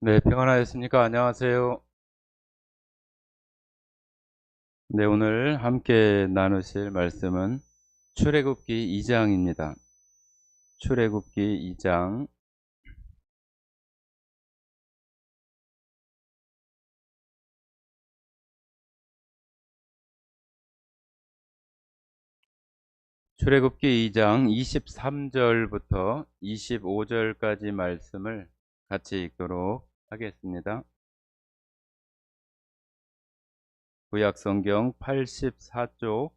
네, 평안하셨습니까? 안녕하세요. 네, 오늘 함께 나누실 말씀은 출애굽기 2장입니다. 출애굽기 2장. 출애굽기 2장 23절부터 25절까지 말씀을 같이 읽도록 하겠습니다. 구약성경 84쪽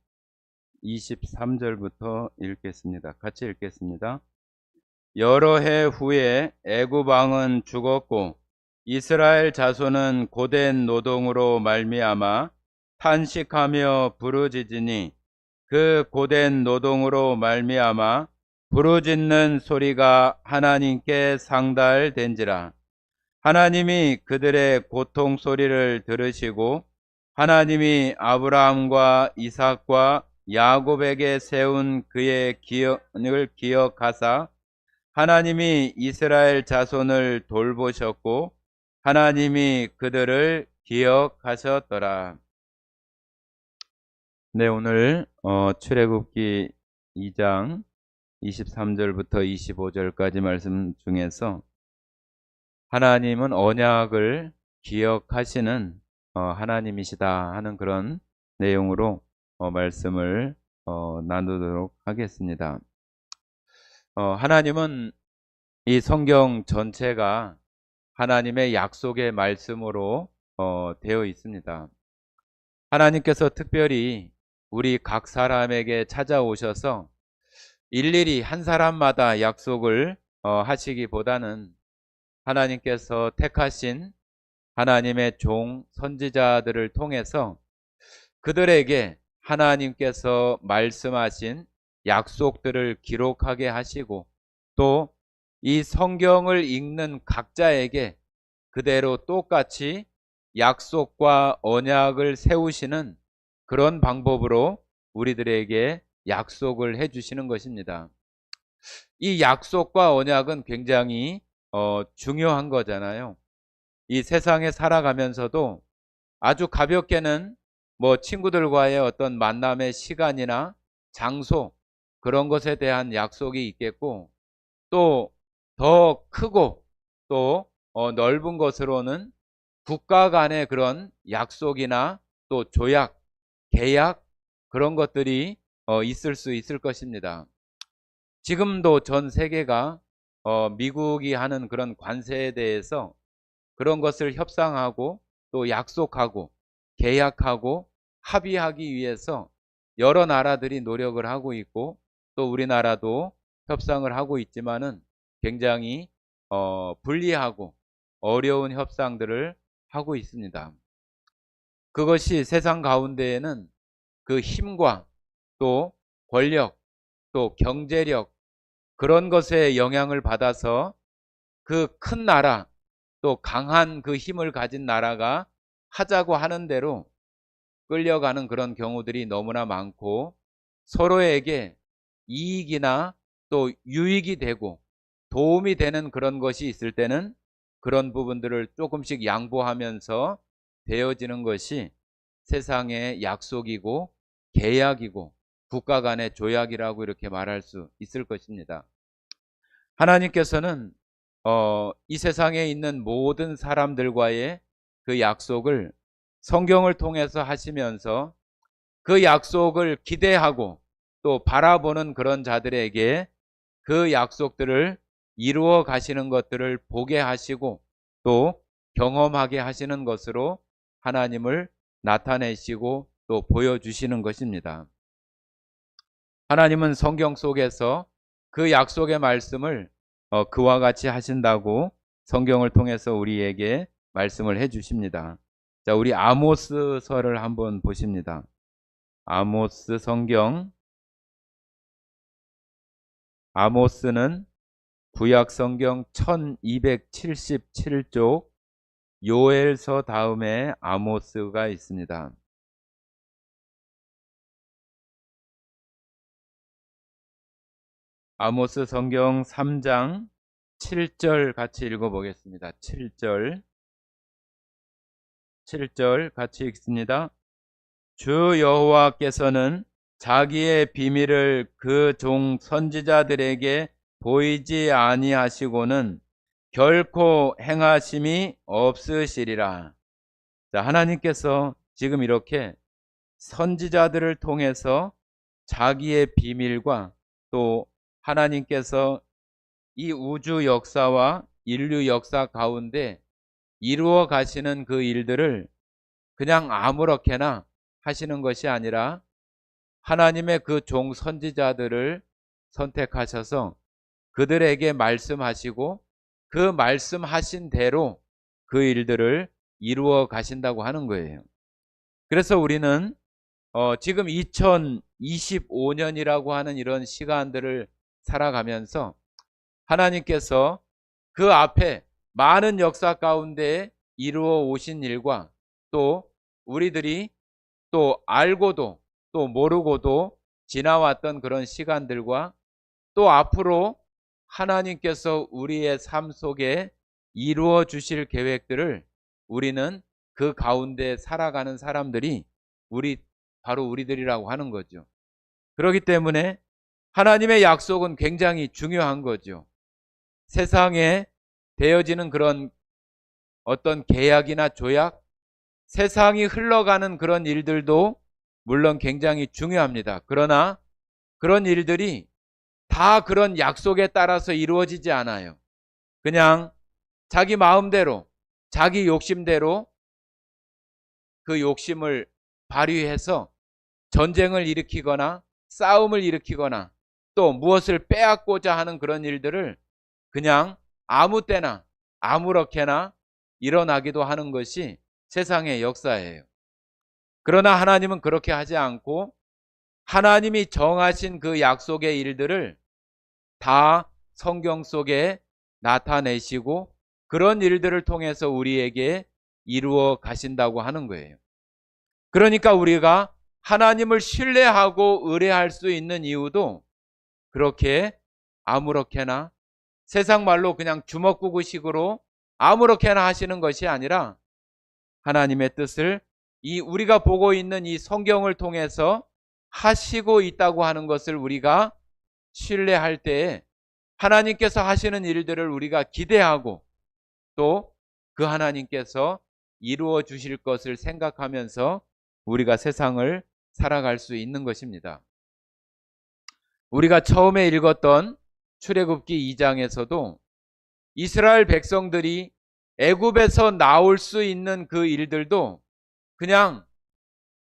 23절부터 읽겠습니다. 같이 읽겠습니다. 여러 해 후에 애굽 왕은 죽었고 이스라엘 자손은 고된 노동으로 말미암아 탄식하며 부르짖으니 그 고된 노동으로 말미암아 부르짖는 소리가 하나님께 상달된지라. 하나님이 그들의 고통 소리를 들으시고 하나님이 아브라함과 이삭과 야곱에게 세운 그의 기업을 기억하사 하나님이 이스라엘 자손을 돌보셨고 하나님이 그들을 기억하셨더라. 네, 오늘 출애굽기 2장 23절부터 25절까지 말씀 중에서 하나님은 언약을 기억하시는 하나님이시다 하는 그런 내용으로 말씀을 나누도록 하겠습니다. 하나님은 이 성경 전체가 하나님의 약속의 말씀으로 되어 있습니다. 하나님께서 특별히 우리 각 사람에게 찾아오셔서 일일이 한 사람마다 약속을 하시기보다는 하나님께서 택하신 하나님의 종 선지자들을 통해서 그들에게 하나님께서 말씀하신 약속들을 기록하게 하시고 또 이 성경을 읽는 각자에게 그대로 똑같이 약속과 언약을 세우시는 그런 방법으로 우리들에게 약속을 해 주시는 것입니다. 이 약속과 언약은 굉장히 중요한 거잖아요. 이 세상에 살아가면서도 아주 가볍게는 뭐 친구들과의 어떤 만남의 시간이나 장소 그런 것에 대한 약속이 있겠고 또 더 크고 또 넓은 것으로는 국가 간의 그런 약속이나 또 조약, 계약 그런 것들이 있을 수 있을 것입니다. 지금도 전 세계가 미국이 하는 그런 관세에 대해서 그런 것을 협상하고 또 약속하고 계약하고 합의하기 위해서 여러 나라들이 노력을 하고 있고 또 우리나라도 협상을 하고 있지만은 굉장히 불리하고 어려운 협상들을 하고 있습니다. 그것이 세상 가운데에는 그 힘과 또 권력 또 경제력 그런 것에 영향을 받아서 그 큰 나라 또 강한 그 힘을 가진 나라가 하자고 하는 대로 끌려가는 그런 경우들이 너무나 많고 서로에게 이익이나 또 유익이 되고 도움이 되는 그런 것이 있을 때는 그런 부분들을 조금씩 양보하면서 되어지는 것이 세상의 약속이고 계약이고 국가 간의 조약이라고 이렇게 말할 수 있을 것입니다. 하나님께서는 이 세상에 있는 모든 사람들과의 그 약속을 성경을 통해서 하시면서 그 약속을 기대하고 또 바라보는 그런 자들에게 그 약속들을 이루어 가시는 것들을 보게 하시고 또 경험하게 하시는 것으로 하나님을 나타내시고 또 보여주시는 것입니다. 하나님은 성경 속에서 그 약속의 말씀을 그와 같이 하신다고 성경을 통해서 우리에게 말씀을 해 주십니다. 자, 우리 아모스서를 한번 보십니다. 아모스 성경. 아모스는 구약 성경 1277쪽 요엘서 다음에 아모스가 있습니다. 아모스 성경 3장 7절 같이 읽어보겠습니다. 7절 같이 읽습니다. 주 여호와께서는 자기의 비밀을 그 종 선지자들에게 보이지 아니하시고는 결코 행하심이 없으시리라. 자, 하나님께서 지금 이렇게 선지자들을 통해서 자기의 비밀과 또 하나님께서 이 우주 역사와 인류 역사 가운데 이루어 가시는 그 일들을 그냥 아무렇게나 하시는 것이 아니라 하나님의 그 종 선지자들을 선택하셔서 그들에게 말씀하시고 그 말씀하신 대로 그 일들을 이루어 가신다고 하는 거예요. 그래서 우리는 지금 2025년이라고 하는 이런 시간들을 살아가면서 하나님께서 그 앞에 많은 역사 가운데 이루어 오신 일과 또 우리들이 또 알고도 또 모르고도 지나왔던 그런 시간들과 또 앞으로 하나님께서 우리의 삶 속에 이루어 주실 계획들을 우리는 그 가운데 살아가는 사람들이 바로 우리들이라고 하는 거죠. 그렇기 때문에 하나님의 약속은 굉장히 중요한 거죠. 세상에 되어지는 그런 어떤 계약이나 조약, 세상이 흘러가는 그런 일들도 물론 굉장히 중요합니다. 그러나 그런 일들이 다 그런 약속에 따라서 이루어지지 않아요. 그냥 자기 마음대로, 자기 욕심대로 그 욕심을 발휘해서 전쟁을 일으키거나 싸움을 일으키거나 또 무엇을 빼앗고자 하는 그런 일들을 그냥 아무 때나 아무렇게나 일어나기도 하는 것이 세상의 역사예요. 그러나 하나님은 그렇게 하지 않고 하나님이 정하신 그 약속의 일들을 다 성경 속에 나타내시고 그런 일들을 통해서 우리에게 이루어 가신다고 하는 거예요. 그러니까 우리가 하나님을 신뢰하고 의뢰할 수 있는 이유도 그렇게 아무렇게나 세상 말로 그냥 주먹구구식으로 아무렇게나 하시는 것이 아니라 하나님의 뜻을 우리가 보고 있는 이 성경을 통해서 하시고 있다고 하는 것을 우리가 신뢰할 때에 하나님께서 하시는 일들을 우리가 기대하고 또 그 하나님께서 이루어 주실 것을 생각하면서 우리가 세상을 살아갈 수 있는 것입니다. 우리가 처음에 읽었던 출애굽기 2장에서도 이스라엘 백성들이 애굽에서 나올 수 있는 그 일들도 그냥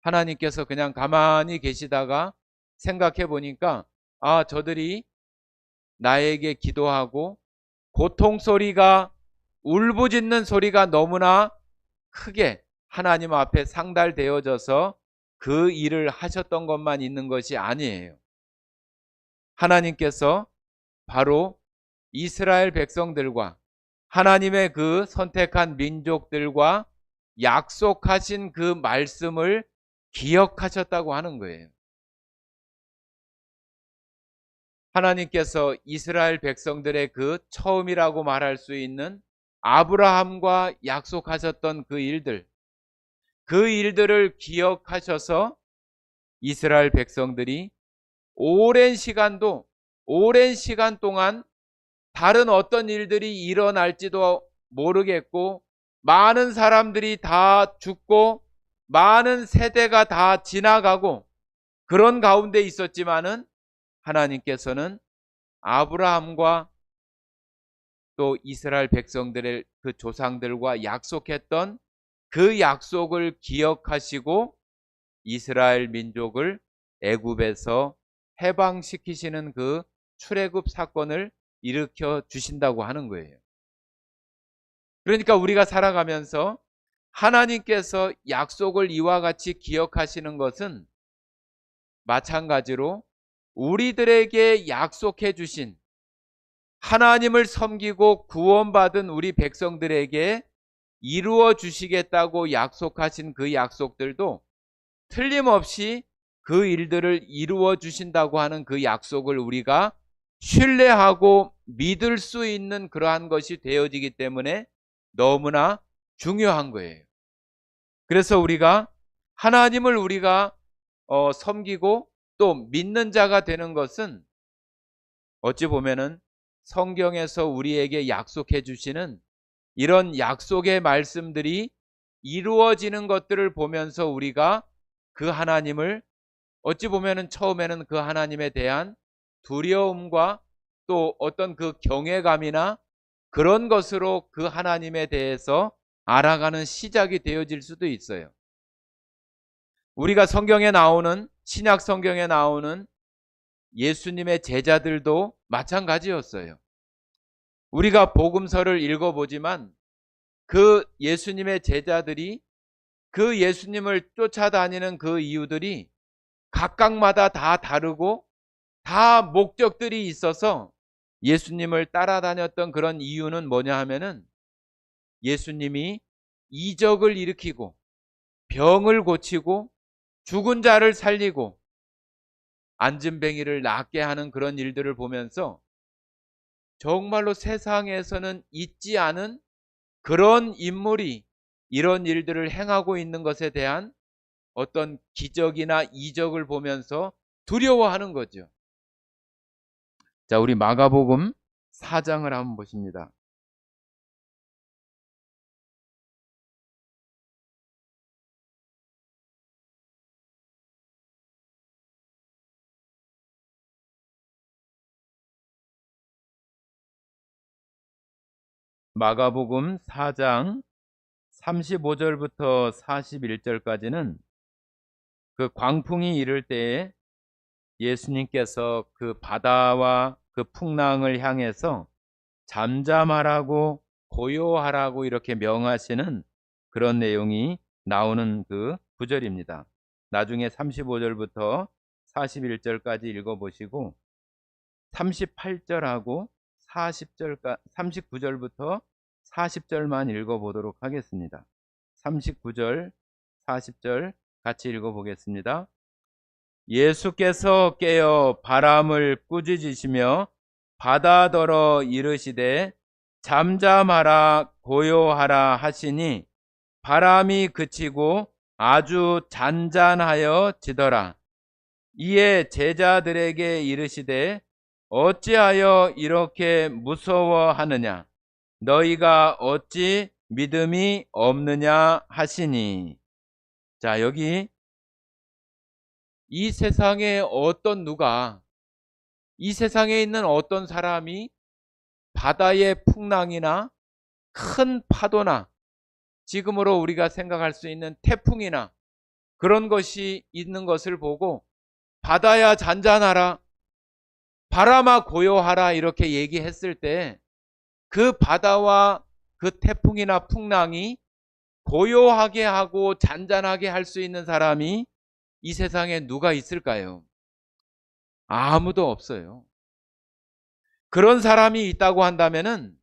하나님께서 그냥 가만히 계시다가 생각해 보니까 저들이 나에게 기도하고 고통 소리가 울부짖는 소리가 너무나 크게 하나님 앞에 상달되어져서 그 일을 하셨던 것만 있는 것이 아니에요. 하나님께서 바로 이스라엘 백성들과 하나님의 그 선택한 민족들과 약속하신 그 말씀을 기억하셨다고 하는 거예요. 하나님께서 이스라엘 백성들의 그 처음이라고 말할 수 있는 아브라함과 약속하셨던 그 일들을 기억하셔서 이스라엘 백성들이 오랜 시간 동안 다른 어떤 일들이 일어날지도 모르겠고 많은 사람들이 다 죽고 많은 세대가 다 지나가고 그런 가운데 있었지만은 하나님께서는 아브라함과 또 이스라엘 백성들의 그 조상들과 약속했던 그 약속을 기억하시고 이스라엘 민족을 애굽에서 해방시키시는 그 출애굽 사건을 일으켜 주신다고 하는 거예요. 그러니까 우리가 살아가면서 하나님께서 약속을 이와 같이 기억하시는 것은 마찬가지로 우리들에게 약속해 주신 하나님을 섬기고 구원받은 우리 백성들에게 이루어 주시겠다고 약속하신 그 약속들도 틀림없이 그 일들을 이루어 주신다고 하는 그 약속을 우리가 신뢰하고 믿을 수 있는 그러한 것이 되어지기 때문에 너무나 중요한 거예요. 그래서 우리가 하나님을 우리가 섬기고 또 믿는 자가 되는 것은 어찌 보면은 성경에서 우리에게 약속해 주시는 이런 약속의 말씀들이 이루어지는 것들을 보면서 우리가 그 하나님을 어찌 보면은 처음에는 그 하나님에 대한 두려움과 또 어떤 그 경외감이나 그런 것으로 그 하나님에 대해서 알아가는 시작이 되어질 수도 있어요. 우리가 성경에 나오는 신약 성경에 나오는 예수님의 제자들도 마찬가지였어요. 우리가 복음서를 읽어보지만 그 예수님의 제자들이 그 예수님을 쫓아다니는 그 이유들이 각각마다 다 다르고 다 목적들이 있어서 예수님을 따라다녔던 그런 이유는 뭐냐 하면은 예수님이 이적을 일으키고 병을 고치고 죽은 자를 살리고 안진뱅이를 낫게 하는 그런 일들을 보면서 정말로 세상에서는 있지 않은 그런 인물이 이런 일들을 행하고 있는 것에 대한 어떤 기적이나 이적을 보면서 두려워하는 거죠. 자, 우리 마가복음 4장을 한번 보십니다. 마가복음 4장 35절부터 41절까지는 그 광풍이 이를 때에 예수님께서 그 바다와 그 풍랑을 향해서 잠잠하라고 고요하라고 이렇게 명하시는 그런 내용이 나오는 그 구절입니다. 나중에 35절부터 41절까지 읽어보시고 38절하고 40절까 39절부터 40절만 읽어보도록 하겠습니다. 39절, 40절 같이 읽어보겠습니다. 예수께서 깨어 바람을 꾸짖으시며 바다더러 이르시되 잠잠하라 고요하라 하시니 바람이 그치고 아주 잔잔하여 지더라. 이에 제자들에게 이르시되 어찌하여 이렇게 무서워하느냐 너희가 어찌 믿음이 없느냐 하시니. 자, 여기 이 세상에 어떤 누가 이 세상에 있는 어떤 사람이 바다의 풍랑이나 큰 파도나 지금으로 우리가 생각할 수 있는 태풍이나 그런 것이 있는 것을 보고 바다야 잔잔하라 바람아 고요하라 이렇게 얘기했을 때 그 바다와 그 태풍이나 풍랑이 고요하게 하고 잔잔하게 할 수 있는 사람이 이 세상에 누가 있을까요? 아무도 없어요. 그런 사람이 있다고 한다면은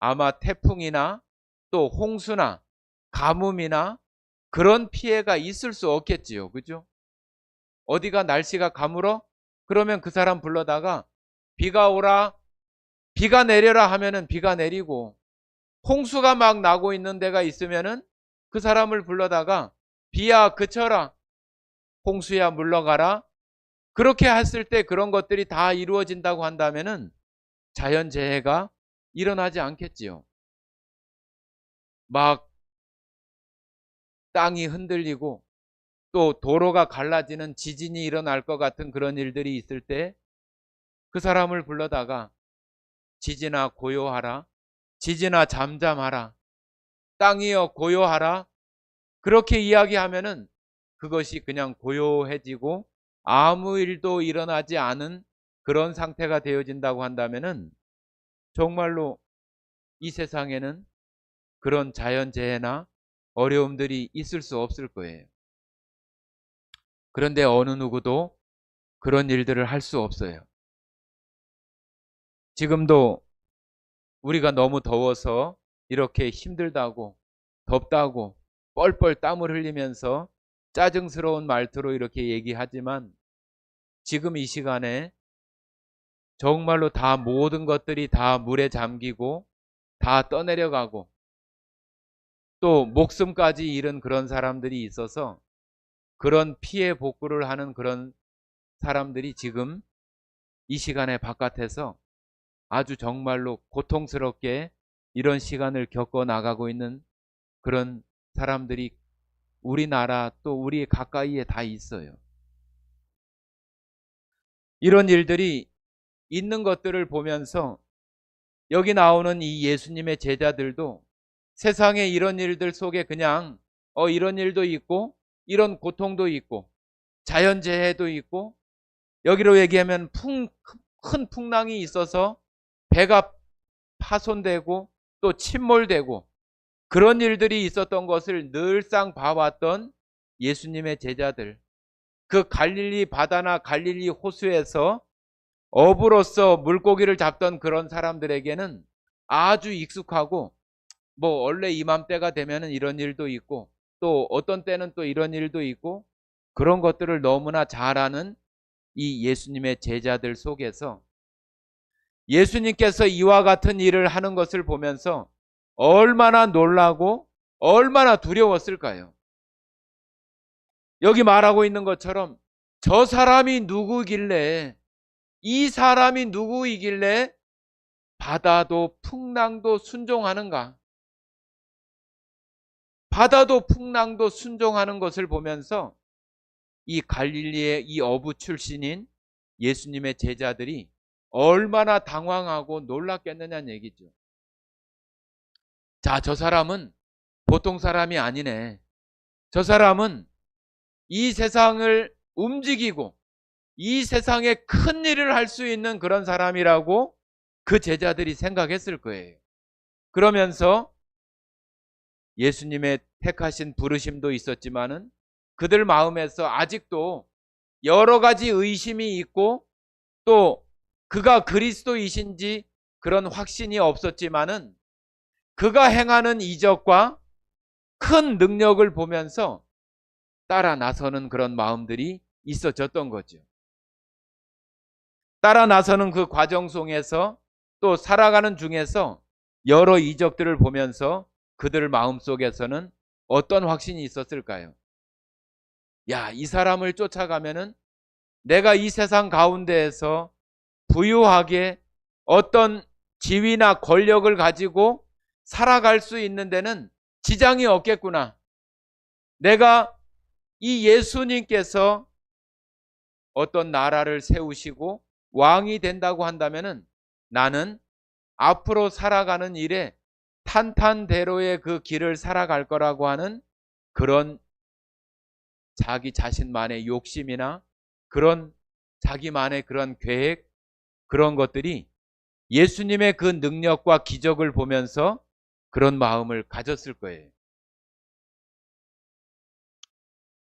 아마 태풍이나 또 홍수나 가뭄이나 그런 피해가 있을 수 없겠지요. 그죠? 어디가 날씨가 가물어? 그러면 그 사람 불러다가 비가 오라, 비가 내려라 하면은 비가 내리고 홍수가 막 나고 있는 데가 있으면은 그 사람을 불러다가 비야 그쳐라, 홍수야 물러가라. 그렇게 했을 때 그런 것들이 다 이루어진다고 한다면은 자연재해가 일어나지 않겠지요. 막 땅이 흔들리고 또 도로가 갈라지는 지진이 일어날 것 같은 그런 일들이 있을 때 그 사람을 불러다가 지진아 고요하라, 지진아 잠잠하라, 땅이여 고요하라 그렇게 이야기하면은 그것이 그냥 고요해지고 아무 일도 일어나지 않은 그런 상태가 되어진다고 한다면은 정말로 이 세상에는 그런 자연재해나 어려움들이 있을 수 없을 거예요. 그런데 어느 누구도 그런 일들을 할 수 없어요. 지금도 우리가 너무 더워서 이렇게 힘들다고 덥다고 뻘뻘 땀을 흘리면서 짜증스러운 말투로 이렇게 얘기하지만 지금 이 시간에 정말로 다 모든 것들이 다 물에 잠기고 다 떠내려가고 또 목숨까지 잃은 그런 사람들이 있어서 그런 피해 복구를 하는 그런 사람들이 지금 이 시간에 바깥에서 아주 정말로 고통스럽게 이런 시간을 겪어 나가고 있는 그런 사람들이 우리나라 또 우리 가까이에 다 있어요. 이런 일들이 있는 것들을 보면서 여기 나오는 이 예수님의 제자들도 세상의 이런 일들 속에 그냥 이런 일도 있고 이런 고통도 있고 자연재해도 있고 여기로 얘기하면 큰 풍랑이 있어서 배가 파손되고 또 침몰되고 그런 일들이 있었던 것을 늘상 봐왔던 예수님의 제자들, 그 갈릴리 바다나 갈릴리 호수에서 어부로서 물고기를 잡던 그런 사람들에게는 아주 익숙하고 원래 이맘때가 되면은 이런 일도 있고 또 어떤 때는 또 이런 일도 있고 그런 것들을 너무나 잘 아는 이 예수님의 제자들 속에서 예수님께서 이와 같은 일을 하는 것을 보면서 얼마나 놀라고 얼마나 두려웠을까요? 여기 말하고 있는 것처럼 저 사람이 누구길래, 이 사람이 누구이길래 바다도 풍랑도 순종하는가? 바다도 풍랑도 순종하는 것을 보면서 이 갈릴리의 이 어부 출신인 예수님의 제자들이 얼마나 당황하고 놀랐겠느냐는 얘기죠. 자, 저 사람은 보통 사람이 아니네. 저 사람은 이 세상을 움직이고 이 세상에 큰 일을 할 수 있는 그런 사람이라고 그 제자들이 생각했을 거예요. 그러면서 예수님의 택하신 부르심도 있었지만은 그들 마음에서 아직도 여러 가지 의심이 있고 또 그가 그리스도이신지 그런 확신이 없었지만은 그가 행하는 이적과 큰 능력을 보면서 따라 나서는 그런 마음들이 있어졌던 거죠. 따라 나서는 그 과정 속에서 또 살아가는 중에서 여러 이적들을 보면서 그들 마음속에서는 어떤 확신이 있었을까요? 야, 이 사람을 쫓아가면은 내가 이 세상 가운데에서 부유하게 어떤 지위나 권력을 가지고 살아갈 수 있는 데는 지장이 없겠구나. 내가 이 예수님께서 어떤 나라를 세우시고 왕이 된다고 한다면은 나는 앞으로 살아가는 일에 탄탄대로의 그 길을 살아갈 거라고 하는 그런 자기 자신만의 욕심이나 그런 자기만의 그런 계획, 그런 것들이 예수님의 그 능력과 기적을 보면서 그런 마음을 가졌을 거예요.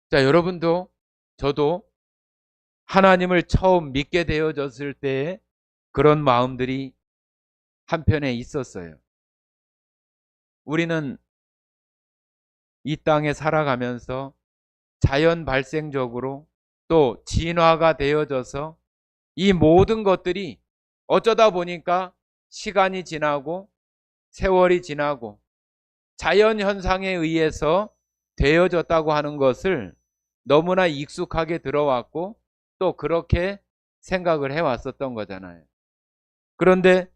자, 여러분도 저도 하나님을 처음 믿게 되어졌을 때에 그런 마음들이 한편에 있었어요. 우리는 이 땅에 살아가면서 자연 발생적으로 또 진화가 되어져서 이 모든 것들이 어쩌다 보니까 시간이 지나고 세월이 지나고 자연 현상에 의해서 되어졌다고 하는 것을 너무나 익숙하게 들어왔고 또 그렇게 생각을 해왔었던 거잖아요. 그런데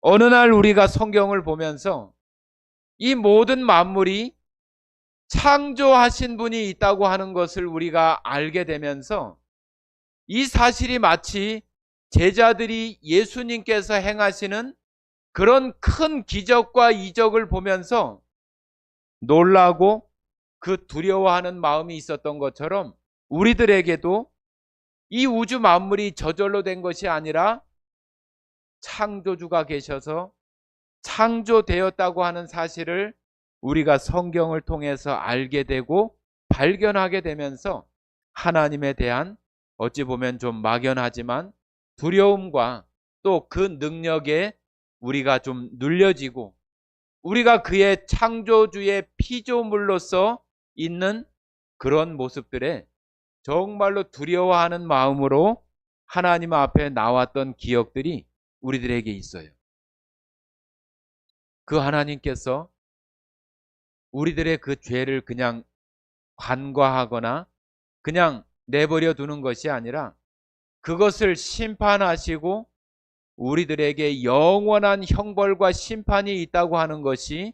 어느 날 우리가 성경을 보면서 이 모든 만물이 창조하신 분이 있다고 하는 것을 우리가 알게 되면서 이 사실이 마치 제자들이 예수님께서 행하시는 그런 큰 기적과 이적을 보면서 놀라고 그 두려워하는 마음이 있었던 것처럼 우리들에게도 이 우주 만물이 저절로 된 것이 아니라 창조주가 계셔서 창조되었다고 하는 사실을 우리가 성경을 통해서 알게 되고 발견하게 되면서 하나님에 대한 어찌 보면 좀 막연하지만 두려움과 또 그 능력에 우리가 좀 눌려지고 우리가 그의 창조주의 피조물로서 있는 그런 모습들에 정말로 두려워하는 마음으로 하나님 앞에 나왔던 기억들이 우리들에게 있어요. 그 하나님께서 우리들의 그 죄를 그냥 관과하거나 그냥 내버려 두는 것이 아니라 그것을 심판하시고 우리들에게 영원한 형벌과 심판이 있다고 하는 것이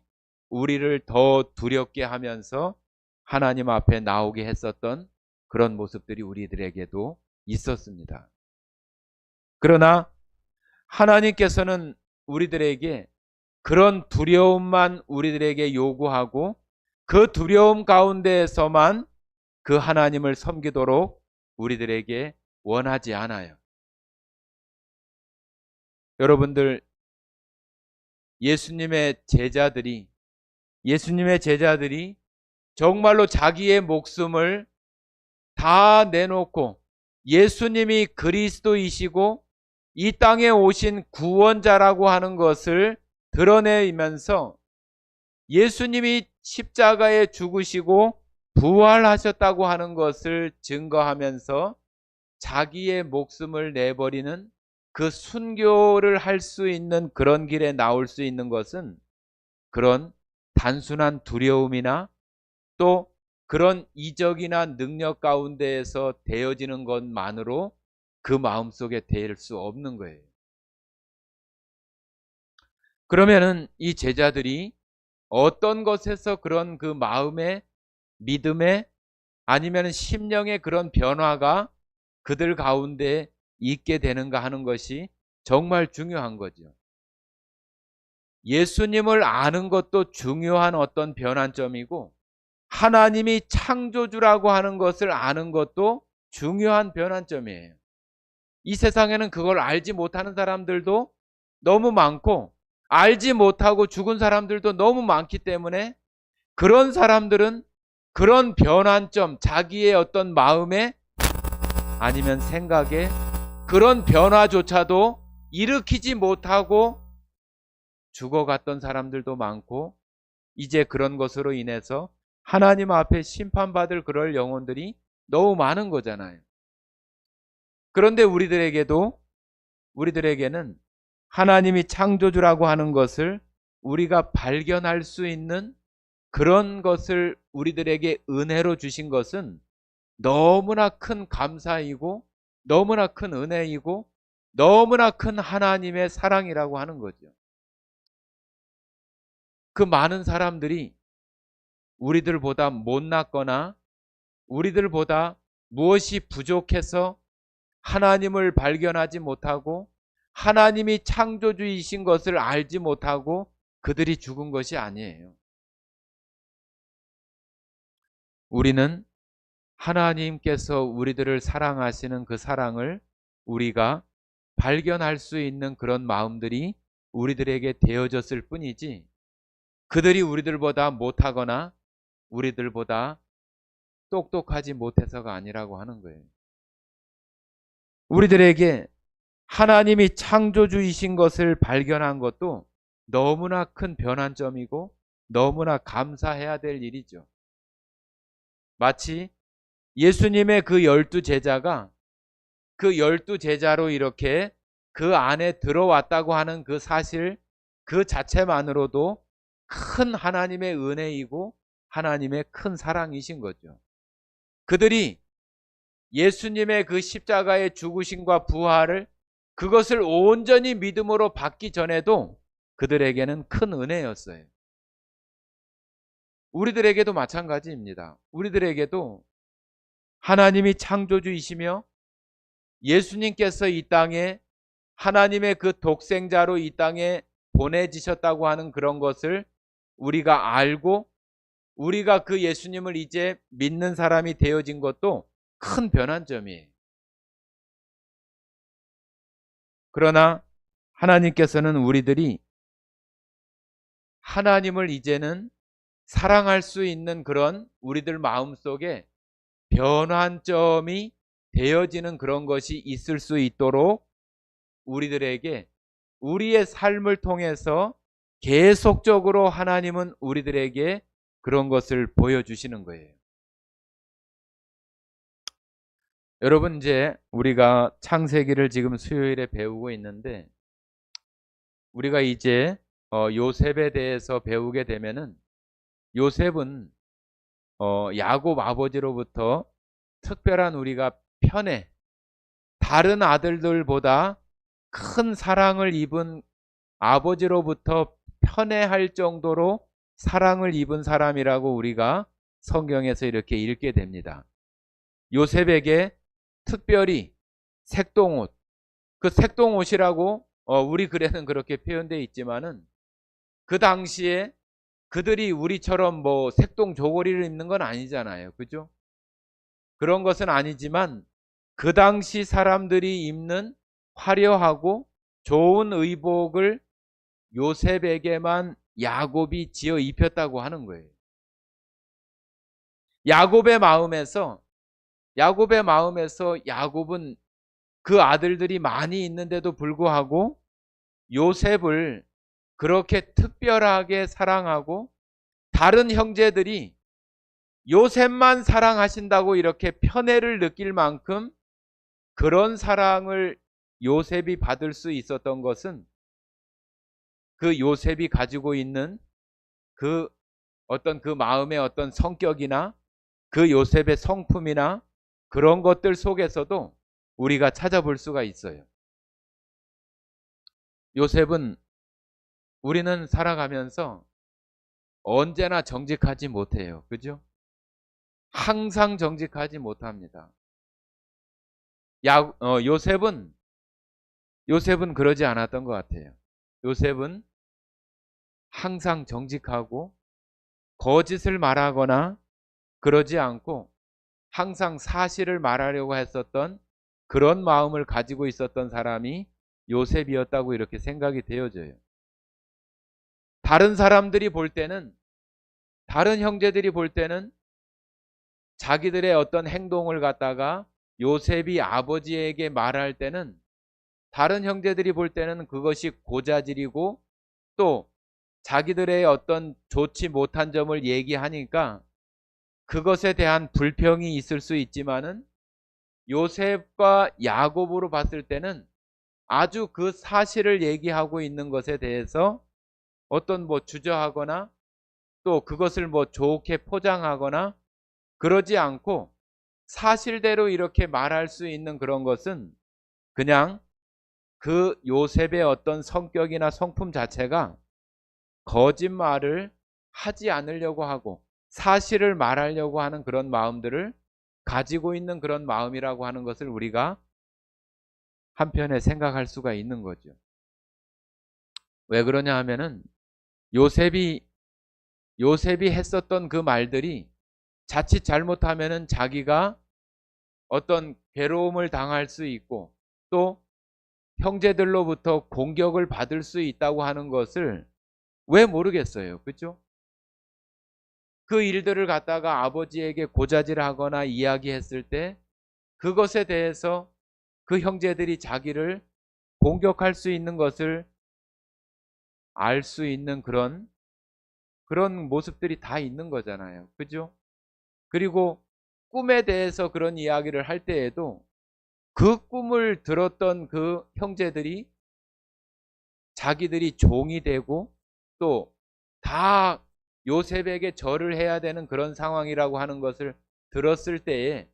우리를 더 두렵게 하면서 하나님 앞에 나오게 했었던 그런 모습들이 우리들에게도 있었습니다. 그러나 하나님께서는 우리들에게 그런 두려움만 우리들에게 요구하고 그 두려움 가운데에서만 그 하나님을 섬기도록 우리들에게 원하지 않아요. 여러분들, 예수님의 제자들이 정말로 자기의 목숨을 다 내놓고 예수님이 그리스도이시고 이 땅에 오신 구원자라고 하는 것을 드러내면서 예수님이 십자가에 죽으시고 부활하셨다고 하는 것을 증거하면서 자기의 목숨을 내버리는 그 순교를 할 수 있는 그런 길에 나올 수 있는 것은 그런 단순한 두려움이나 또 그런 이적이나 능력 가운데에서 되어지는 것만으로 그 마음속에 될 수 없는 거예요. 그러면은 이 제자들이 어떤 것에서 그런 그 마음의 믿음의 아니면 심령의 그런 변화가 그들 가운데 있게 되는가 하는 것이 정말 중요한 거죠. 예수님을 아는 것도 중요한 어떤 변환점이고 하나님이 창조주라고 하는 것을 아는 것도 중요한 변환점이에요. 이 세상에는 그걸 알지 못하는 사람들도 너무 많고 알지 못하고 죽은 사람들도 너무 많기 때문에 그런 사람들은 그런 변환점, 자기의 어떤 마음에 아니면 생각에 그런 변화조차도 일으키지 못하고 죽어갔던 사람들도 많고 이제 그런 것으로 인해서 하나님 앞에 심판받을 그럴 영혼들이 너무 많은 거잖아요. 그런데 우리들에게는 하나님이 창조주라고 하는 것을 우리가 발견할 수 있는 그런 것을 우리들에게 은혜로 주신 것은 너무나 큰 감사이고 너무나 큰 은혜이고 너무나 큰 하나님의 사랑이라고 하는 거죠. 그 많은 사람들이 우리들보다 못났거나 우리들보다 무엇이 부족해서 하나님을 발견하지 못하고 하나님이 창조주이신 것을 알지 못하고 그들이 죽은 것이 아니에요. 우리는 하나님께서 우리들을 사랑하시는 그 사랑을 우리가 발견할 수 있는 그런 마음들이 우리들에게 되어졌을 뿐이지 그들이 우리들보다 못하거나 우리들보다 똑똑하지 못해서가 아니라고 하는 거예요. 우리들에게 하나님이 창조주이신 것을 발견한 것도 너무나 큰 변환점이고 너무나 감사해야 될 일이죠. 마치 예수님의 그 12제자가 그 12제자로 이렇게 그 안에 들어왔다고 하는 그 사실 그 자체만으로도 큰 하나님의 은혜이고 하나님의 큰 사랑이신 거죠. 그들이 예수님의 그 십자가의 죽으심과 부활을 그것을 온전히 믿음으로 받기 전에도 그들에게는 큰 은혜였어요. 우리들에게도 마찬가지입니다. 우리들에게도 하나님이 창조주이시며 예수님께서 이 땅에 하나님의 그 독생자로 이 땅에 보내지셨다고 하는 그런 것을 우리가 알고 우리가 그 예수님을 이제 믿는 사람이 되어진 것도 큰 변환점이에요. 그러나 하나님께서는 우리들이 하나님을 이제는 사랑할 수 있는 그런 우리들 마음속에 변환점이 되어지는 그런 것이 있을 수 있도록 우리들에게 우리의 삶을 통해서 계속적으로 하나님은 우리들에게 그런 것을 보여주시는 거예요. 여러분 이제 우리가 창세기를 지금 수요일에 배우고 있는데 우리가 이제 요셉에 대해서 배우게 되면은 요셉은 야곱 아버지로부터 특별한 우리가 편애, 다른 아들들보다 큰 사랑을 입은 아버지로부터 편애할 정도로 사랑을 입은 사람이라고 우리가 성경에서 이렇게 읽게 됩니다. 요셉에게 특별히 색동옷, 그 색동옷이라고 우리 글에는 그렇게 표현되어 있지만은 그 당시에 그들이 우리처럼 뭐 색동 저고리를 입는 건 아니잖아요. 그죠? 그런 것은 아니지만 그 당시 사람들이 입는 화려하고 좋은 의복을 요셉에게만 야곱이 지어 입혔다고 하는 거예요. 야곱의 마음에서 야곱은 그 아들들이 많이 있는데도 불구하고 요셉을 그렇게 특별하게 사랑하고 다른 형제들이 요셉만 사랑하신다고 이렇게 편애를 느낄 만큼 그런 사랑을 요셉이 받을 수 있었던 것은 그 요셉이 가지고 있는 그 어떤 그 마음의 어떤 성격이나 그 요셉의 성품이나 그런 것들 속에서도 우리가 찾아볼 수가 있어요. 요셉은 우리는 살아가면서 언제나 정직하지 못해요. 그죠? 항상 정직하지 못합니다. 요셉은 그러지 않았던 것 같아요. 요셉은 항상 정직하고 거짓을 말하거나 그러지 않고 항상 사실을 말하려고 했었던 그런 마음을 가지고 있었던 사람이 요셉이었다고 이렇게 생각이 되어져요. 다른 사람들이 볼 때는, 다른 형제들이 볼 때는 자기들의 어떤 행동을 갖다가 요셉이 아버지에게 말할 때는 다른 형제들이 볼 때는 그것이 고자질이고 또 자기들의 어떤 좋지 못한 점을 얘기하니까 그것에 대한 불평이 있을 수 있지만은 요셉과 야곱으로 봤을 때는 아주 그 사실을 얘기하고 있는 것에 대해서 어떤 뭐 주저하거나 또 그것을 뭐 좋게 포장하거나 그러지 않고 사실대로 이렇게 말할 수 있는 그런 것은 그냥 그 요셉의 어떤 성격이나 성품 자체가 거짓말을 하지 않으려고 하고 사실을 말하려고 하는 그런 마음들을 가지고 있는 그런 마음이라고 하는 것을 우리가 한편에 생각할 수가 있는 거죠. 왜 그러냐 하면은 요셉이 했었던 그 말들이 자칫 잘못하면은 자기가 어떤 괴로움을 당할 수 있고 또 형제들로부터 공격을 받을 수 있다고 하는 것을 왜 모르겠어요. 그렇죠? 그 일들을 갖다가 아버지에게 고자질하거나 이야기했을 때 그것에 대해서 그 형제들이 자기를 공격할 수 있는 것을 알 수 있는 그런 모습들이 다 있는 거잖아요. 그죠? 그리고 꿈에 대해서 그런 이야기를 할 때에도 그 꿈을 들었던 그 형제들이 자기들이 종이 되고 또 다 요셉에게 절을 해야 되는 그런 상황이라고 하는 것을 들었을 때에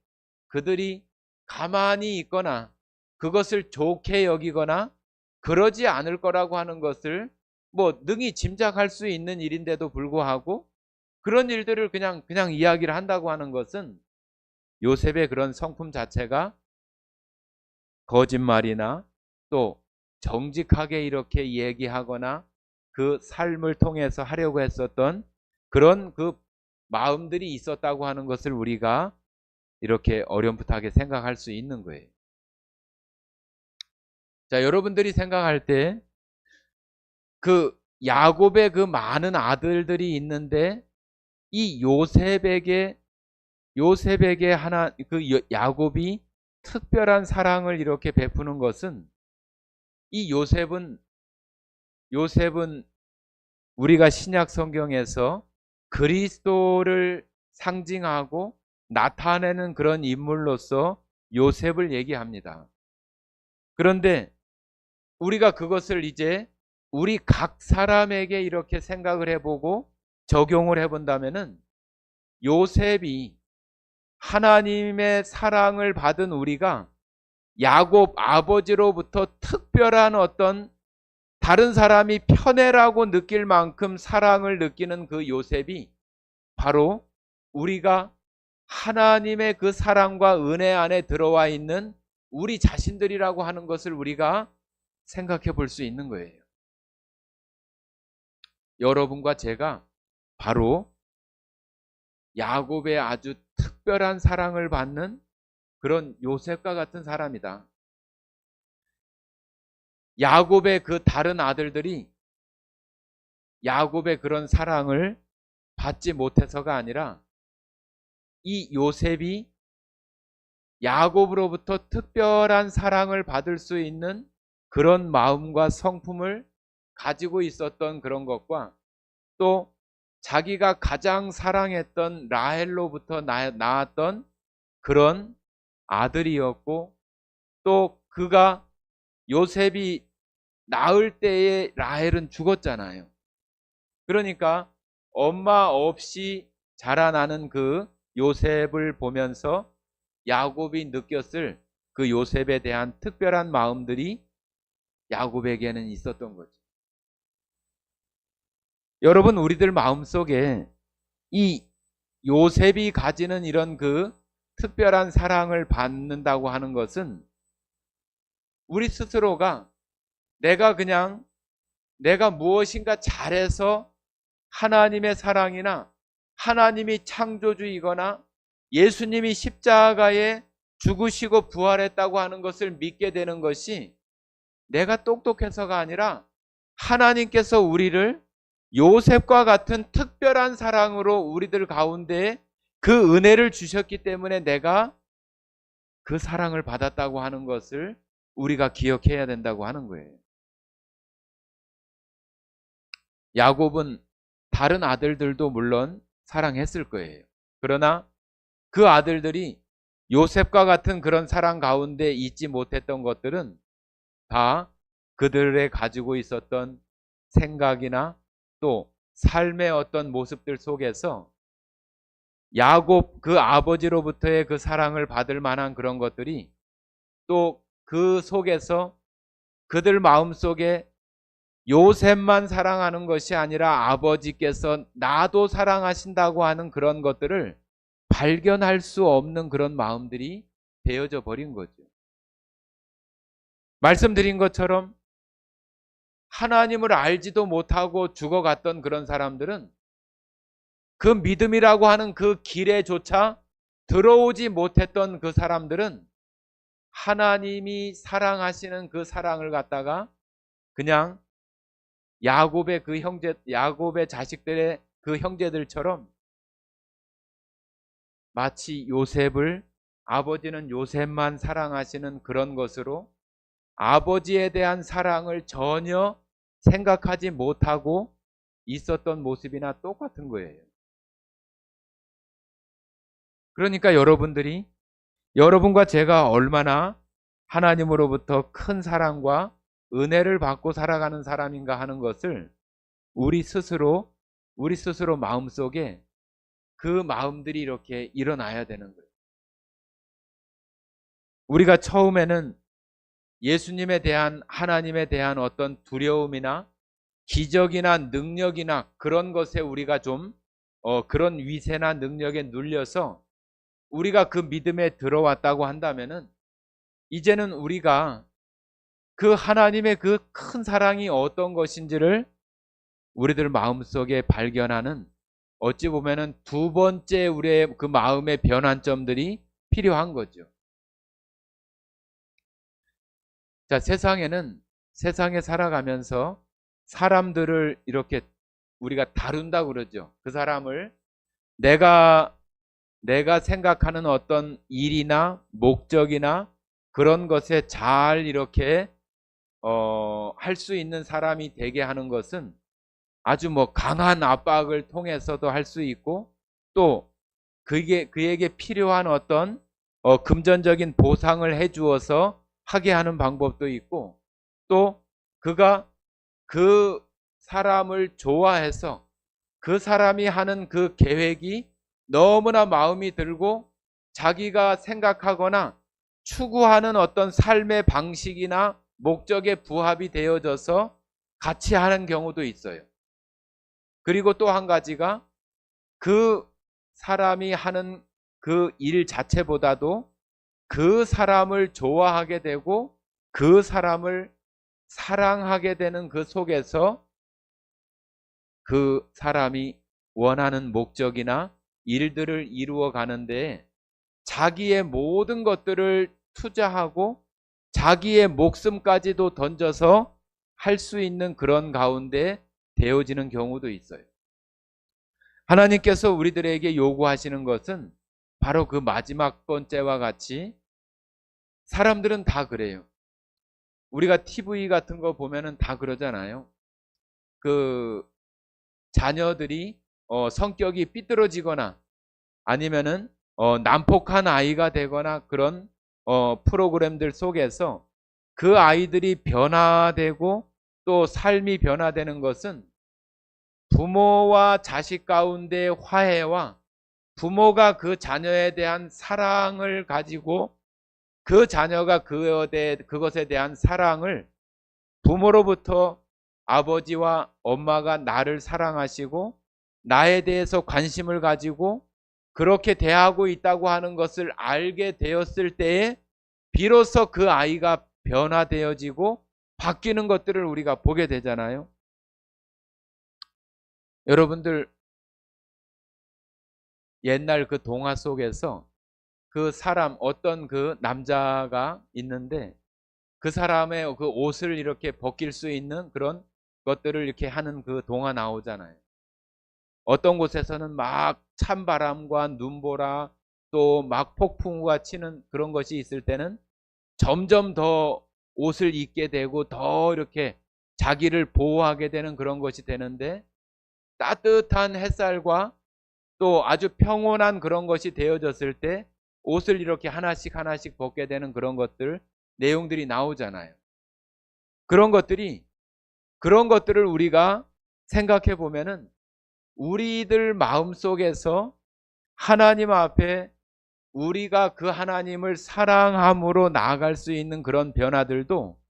그들이 가만히 있거나 그것을 좋게 여기거나 그러지 않을 거라고 하는 것을 뭐 능히 짐작할 수 있는 일인데도 불구하고 그런 일들을 그냥 이야기를 한다고 하는 것은 요셉의 그런 성품 자체가 거짓말이나 또 정직하게 이렇게 얘기하거나 그 삶을 통해서 하려고 했었던 그런 그 마음들이 있었다고 하는 것을 우리가 이렇게 어렴풋하게 생각할 수 있는 거예요. 자, 여러분들이 생각할 때 그 야곱의 그 많은 아들들이 있는데 이 요셉에게 하나 그 야곱이 특별한 사랑을 이렇게 베푸는 것은 이 요셉은 우리가 신약 성경에서 그리스도를 상징하고 나타내는 그런 인물로서 요셉을 얘기합니다. 그런데 우리가 그것을 이제 우리 각 사람에게 이렇게 생각을 해보고 적용을 해본다면은, 요셉이 하나님의 사랑을 받은 우리가 야곱 아버지로부터 특별한 어떤 다른 사람이 편애라고 느낄 만큼 사랑을 느끼는 그 요셉이 바로 우리가 하나님의 그 사랑과 은혜 안에 들어와 있는 우리 자신들이라고 하는 것을 우리가 생각해 볼 수 있는 거예요. 여러분과 제가 바로 야곱의 아주 특별한 사랑을 받는 그런 요셉과 같은 사람이다. 야곱의 그 다른 아들들이 야곱의 그런 사랑을 받지 못해서가 아니라, 이 요셉이 야곱으로부터 특별한 사랑을 받을 수 있는 그런 마음과 성품을 가지고 있었던 그런 것과, 또 자기가 가장 사랑했던 라헬로부터 낳았던 그런 아들이었고, 또 그가 요셉이 낳을 때에 라헬은 죽었잖아요. 그러니까 엄마 없이 자라나는 그 요셉을 보면서 야곱이 느꼈을 그 요셉에 대한 특별한 마음들이 야곱에게는 있었던 거죠. 여러분, 우리들 마음속에 이 요셉이 가지는 이런 그 특별한 사랑을 받는다고 하는 것은, 우리 스스로가 내가 무엇인가 잘해서 하나님의 사랑이나 하나님이 창조주이거나 예수님이 십자가에 죽으시고 부활했다고 하는 것을 믿게 되는 것이 내가 똑똑해서가 아니라, 하나님께서 우리를 요셉과 같은 특별한 사랑으로 우리들 가운데 그 은혜를 주셨기 때문에 내가 그 사랑을 받았다고 하는 것을 우리가 기억해야 된다고 하는 거예요. 야곱은 다른 아들들도 물론 사랑했을 거예요. 그러나 그 아들들이 요셉과 같은 그런 사랑 가운데 있지 못했던 것들은 다 그들의 가지고 있었던 생각이나 또 삶의 어떤 모습들 속에서 야곱 그 아버지로부터의 그 사랑을 받을 만한 그런 것들이, 또 그 속에서 그들 마음속에 요셉만 사랑하는 것이 아니라 아버지께서 나도 사랑하신다고 하는 그런 것들을 발견할 수 없는 그런 마음들이 되어져 버린 거죠. 말씀드린 것처럼 하나님을 알지도 못하고 죽어갔던 그런 사람들은 그 믿음이라고 하는 그 길에조차 들어오지 못했던 그 사람들은 하나님이 사랑하시는 그 사랑을 갖다가 그냥 야곱의 야곱의 자식들의 그 형제들처럼 마치 요셉을, 아버지는 요셉만 사랑하시는 그런 것으로 아버지에 대한 사랑을 전혀 생각하지 못하고 있었던 모습이나 똑같은 거예요. 그러니까 여러분과 제가 얼마나 하나님으로부터 큰 사랑과 은혜를 받고 살아가는 사람인가 하는 것을 우리 스스로 마음속에 그 마음들이 이렇게 일어나야 되는 거예요. 우리가 처음에는 예수님에 대한, 하나님에 대한 어떤 두려움이나 기적이나 능력이나 그런 것에 우리가 좀 그런 위세나 능력에 눌려서 우리가 그 믿음에 들어왔다고 한다면은, 이제는 우리가 그 하나님의 그 큰 사랑이 어떤 것인지를 우리들 마음속에 발견하는, 어찌 보면은 두 번째 우리의 그 마음의 변환점들이 필요한 거죠. 자, 세상에 살아가면서 사람들을 이렇게 우리가 다룬다고 그러죠. 그 사람을 내가 생각하는 어떤 일이나 목적이나 그런 것에 잘 이렇게 할 수 있는 사람이 되게 하는 것은 아주 강한 압박을 통해서도 할 수 있고, 또 그에게 필요한 어떤 금전적인 보상을 해주어서 하게 하는 방법도 있고, 또 그가 그 사람을 좋아해서 그 사람이 하는 그 계획이 너무나 마음이 들고 자기가 생각하거나 추구하는 어떤 삶의 방식이나 목적에 부합이 되어져서 같이 하는 경우도 있어요. 그리고 또 한 가지가 그 사람이 하는 그 일 자체보다도 그 사람을 좋아하게 되고 그 사람을 사랑하게 되는 그 속에서 그 사람이 원하는 목적이나 일들을 이루어 가는데 자기의 모든 것들을 투자하고 자기의 목숨까지도 던져서 할 수 있는 그런 가운데 되어지는 경우도 있어요. 하나님께서 우리들에게 요구하시는 것은 바로 그 마지막 번째와 같이, 사람들은 다 그래요. 우리가 TV 같은 거 보면은 다 그러잖아요. 그 자녀들이 성격이 삐뚤어지거나 아니면은 난폭한 아이가 되거나 그런 프로그램들 속에서 그 아이들이 변화되고 또 삶이 변화되는 것은 부모와 자식 가운데 화해와 부모가 그 자녀에 대한 사랑을 가지고 그 자녀가 그것에 대한 사랑을 부모로부터 아버지와 엄마가 나를 사랑하시고 나에 대해서 관심을 가지고 그렇게 대하고 있다고 하는 것을 알게 되었을 때에 비로소 그 아이가 변화되어지고 바뀌는 것들을 우리가 보게 되잖아요. 여러분들 옛날 그 동화 속에서 그 사람, 어떤 그 남자가 있는데 그 사람의 그 옷을 이렇게 벗길 수 있는 그런 것들을 이렇게 하는 그 동화 나오잖아요. 어떤 곳에서는 막 찬바람과 눈보라 또 막 폭풍우가 치는 그런 것이 있을 때는 점점 더 옷을 입게 되고 더 이렇게 자기를 보호하게 되는 그런 것이 되는데, 따뜻한 햇살과 또 아주 평온한 그런 것이 되어졌을 때 옷을 이렇게 하나씩 하나씩 벗게 되는 그런 것들, 내용들이 나오잖아요. 그런 것들을 우리가 생각해 보면은 우리들 마음속에서 하나님 앞에 우리가 그 하나님을 사랑함으로 나아갈 수 있는 그런 변화들도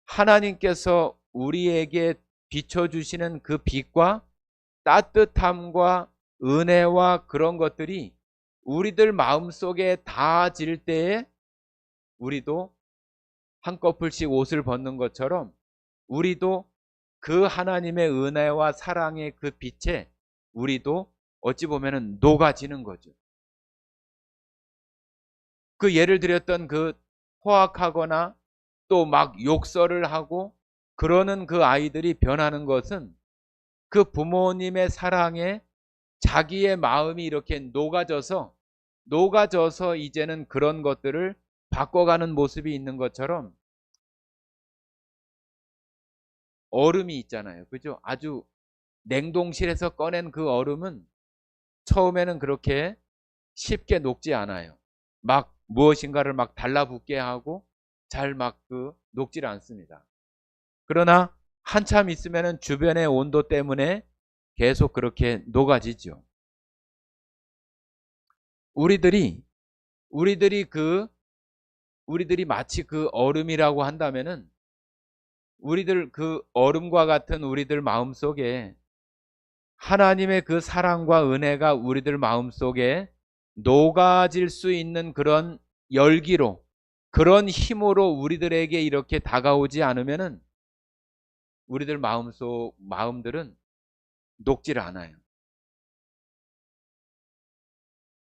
하나님께서 우리에게 비춰주시는 그 빛과 따뜻함과 은혜와 그런 것들이 우리들 마음속에 닿아질 때에 우리도 한꺼풀씩 옷을 벗는 것처럼 우리도 그 하나님의 은혜와 사랑의 그 빛에 우리도 어찌 보면은 녹아지는 거죠. 그 예를 들었던 그 포악하거나 또 막 욕설을 하고 그러는 그 아이들이 변하는 것은 그 부모님의 사랑에 자기의 마음이 이렇게 녹아져서 이제는 그런 것들을 바꿔가는 모습이 있는 것처럼, 얼음이 있잖아요. 그죠? 아주 냉동실에서 꺼낸 그 얼음은 처음에는 그렇게 쉽게 녹지 않아요. 막 무엇인가를 막 달라붙게 하고 잘 막 녹질 않습니다. 그러나 한참 있으면은 주변의 온도 때문에 계속 그렇게 녹아지죠. 우리들이 마치 그 얼음이라고 한다면은 우리들 그 얼음과 같은 우리들 마음속에 하나님의 그 사랑과 은혜가 우리들 마음속에 녹아질 수 있는 그런 열기로, 그런 힘으로 우리들에게 이렇게 다가오지 않으면은 우리들 마음들은 녹질 않아요.